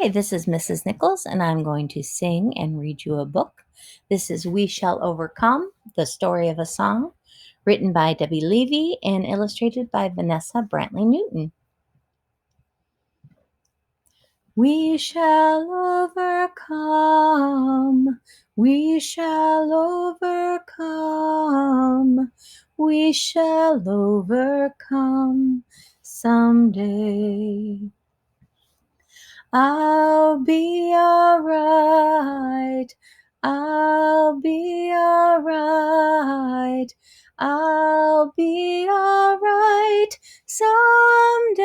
Hi, this is Mrs. Nichols, and I'm going to sing and read you a book. This is We Shall Overcome, the story of a song, written by Debbie Levy and illustrated by Vanessa Brantley Newton. We shall overcome, we shall overcome, we shall overcome someday. I'll be alright. I'll be alright. I'll be alright someday.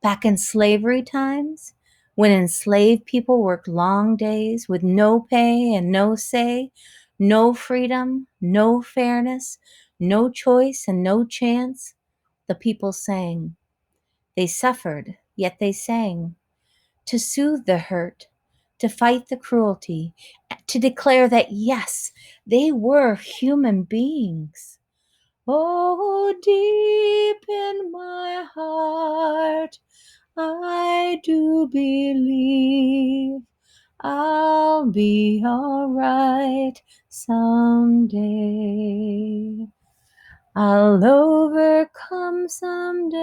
Back in slavery times, when enslaved people worked long days with no pay and no say, no freedom, no fairness, no choice and no chance, the people sang. They suffered, yet they sang, to soothe the hurt, to fight the cruelty, to declare that, yes, they were human beings. Oh, deep in my heart, I do believe I'll be all right someday. I'll overcome someday.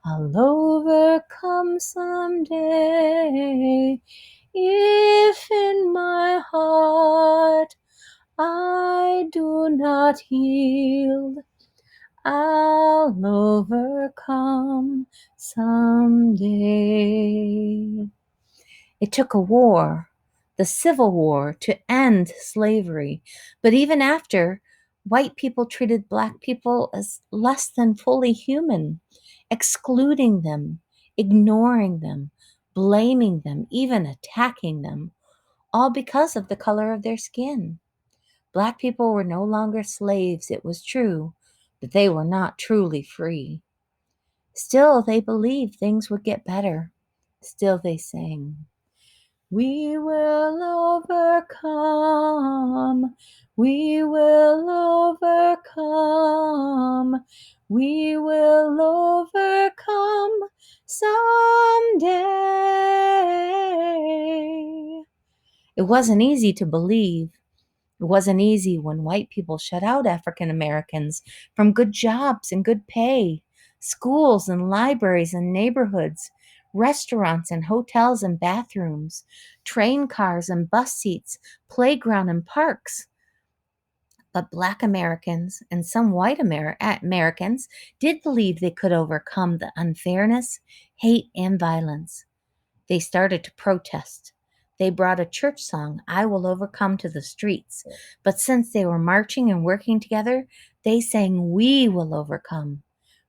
I'll overcome someday. If in my heart I do not yield, I'll overcome someday. It took a war, the Civil War, to end slavery. But even after, white people treated Black people as less than fully human, excluding them, ignoring them, blaming them, even attacking them, all because of the color of their skin. Black people were no longer slaves, it was true, but they were not truly free. Still, they believed things would get better. Still, they sang. We will overcome. We will overcome. We will overcome someday. It wasn't easy to believe. It wasn't easy when white people shut out African Americans from good jobs and good pay, schools and libraries and neighborhoods, restaurants and hotels and bathrooms, train cars and bus seats, playground and parks. But Black Americans and some white Americans did believe they could overcome the unfairness, hate, and violence. They started to protest. They brought a church song, I Will Overcome, to the streets. But since they were marching and working together, they sang, We will overcome.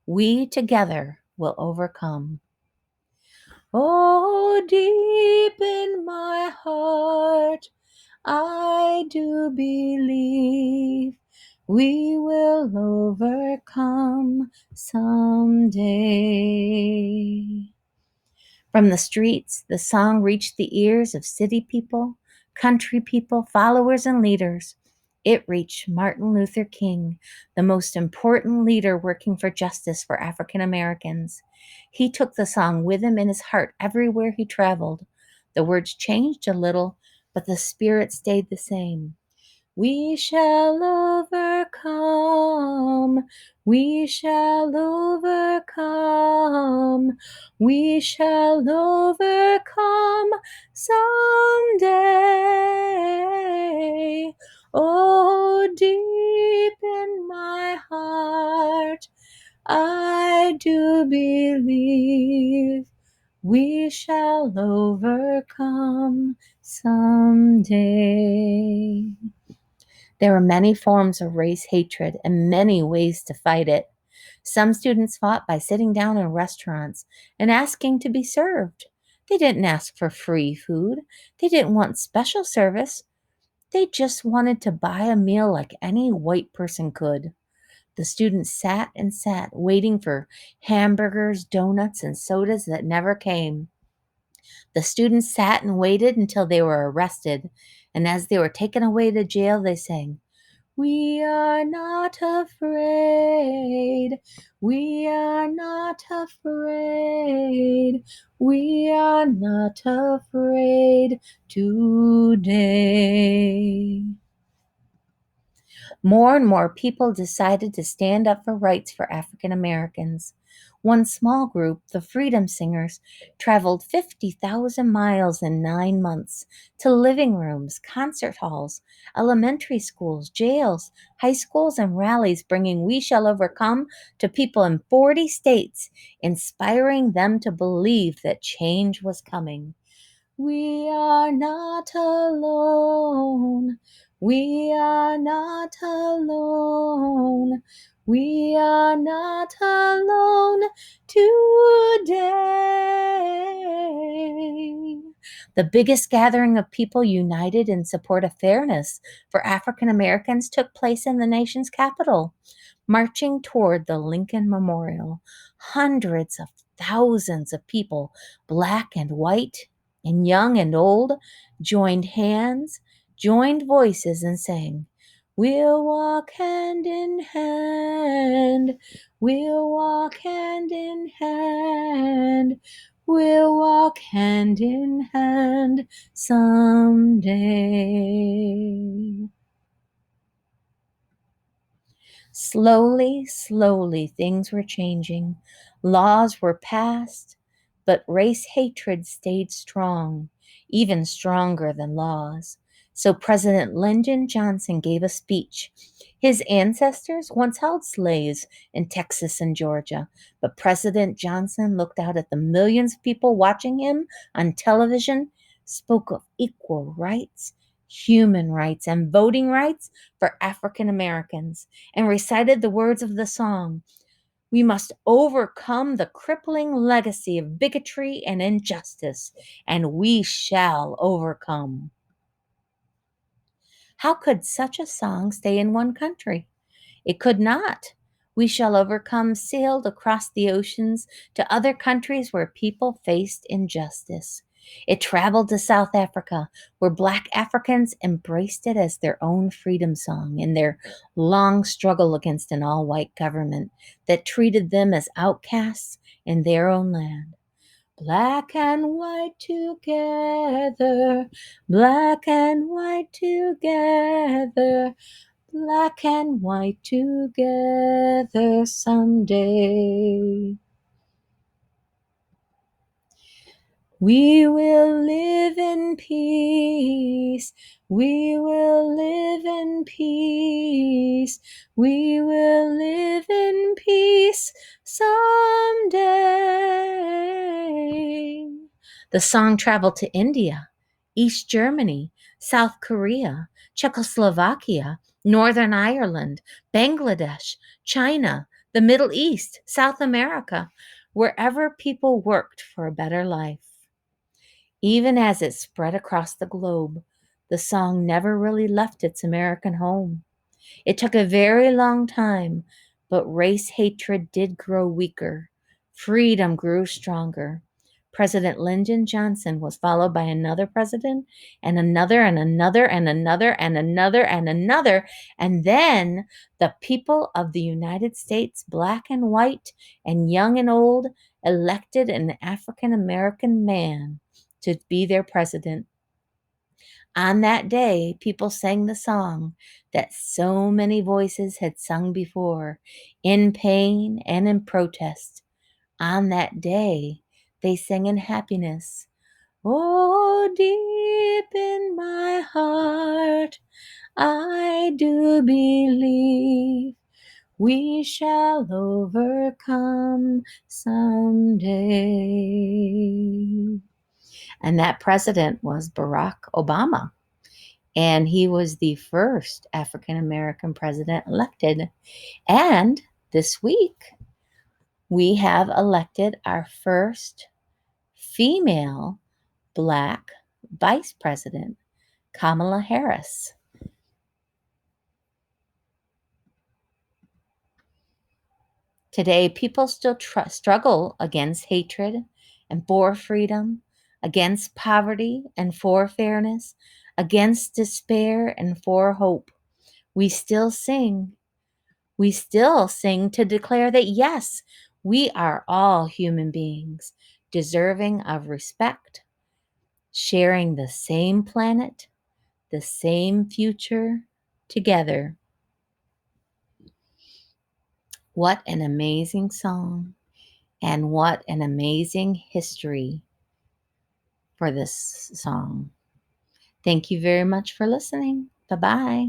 We together will overcome. Oh, deep in my heart, I do believe we will overcome someday. From the streets, the song reached the ears of city people, country people, followers, and leaders. It reached Martin Luther King, the most important leader working for justice for African Americans. He took the song with him in his heart everywhere he traveled. The words changed a little, but the spirit stayed the same. We shall overcome. We shall overcome. We shall overcome someday. Oh, deep in my heart, I do believe we shall overcome someday. There are many forms of race hatred and many ways to fight it. Some students fought by sitting down in restaurants and asking to be served. They didn't ask for free food. They didn't want special service. They just wanted to buy a meal like any white person could. The students sat and sat, waiting for hamburgers, donuts, and sodas that never came. The students sat and waited until they were arrested, and as they were taken away to jail, they sang, We are not afraid. We are not afraid. We are not afraid today. More and more people decided to stand up for rights for African Americans. One small group, the Freedom Singers, traveled 50,000 miles in 9 months to living rooms, concert halls, elementary schools, jails, high schools, and rallies, bringing We Shall Overcome to people in 40 states, inspiring them to believe that change was coming. We are not alone. We are not alone. We are not alone today. The biggest gathering of people united in support of fairness for African Americans took place in the nation's capital. Marching toward the Lincoln Memorial, hundreds of thousands of people, black and white, and young and old, joined hands, joined voices, and sang, "We'll walk hand in hand, we'll walk hand in hand, we'll walk hand in hand someday." Slowly, slowly, things were changing. Laws were passed, but race hatred stayed strong, even stronger than laws. So President Lyndon Johnson gave a speech. His ancestors once held slaves in Texas and Georgia, but President Johnson looked out at the millions of people watching him on television, spoke of equal rights, human rights, and voting rights for African Americans, and recited the words of the song, "We must overcome the crippling legacy of bigotry and injustice, and we shall overcome." How could such a song stay in one country? It could not. We Shall Overcome sailed across the oceans to other countries where people faced injustice. It traveled to South Africa, where Black Africans embraced it as their own freedom song in their long struggle against an all white government that treated them as outcasts in their own land. Black and white together, black and white together, black and white together someday. We will live in peace. We will live in peace. We will live in peace someday. The song traveled to India, East Germany, South Korea, Czechoslovakia, Northern Ireland, Bangladesh, China, the Middle East, South America, wherever people worked for a better life. Even as it spread across the globe, the song never really left its American home. It took a very long time, but race hatred did grow weaker. Freedom grew stronger. President Lyndon Johnson was followed by another president, and another, and another, and another, and another, and another. And then the people of the United States, black and white, and young and old, elected an African American man to be their president. On that day, people sang the song that so many voices had sung before, in pain and in protest. On that day, they sang in happiness. Oh, deep in my heart, I do believe we shall overcome someday. And that president was Barack Obama. And he was the first African American president elected. And this week, we have elected our first female Black vice president, Kamala Harris. Today, people still struggle against hatred and for freedom, against poverty and for fairness, against despair and for hope. We still sing. We still sing to declare that yes, we are all human beings, deserving of respect, sharing the same planet, the same future together. What an amazing song, and what an amazing history for this song. Thank you very much for listening. Bye bye.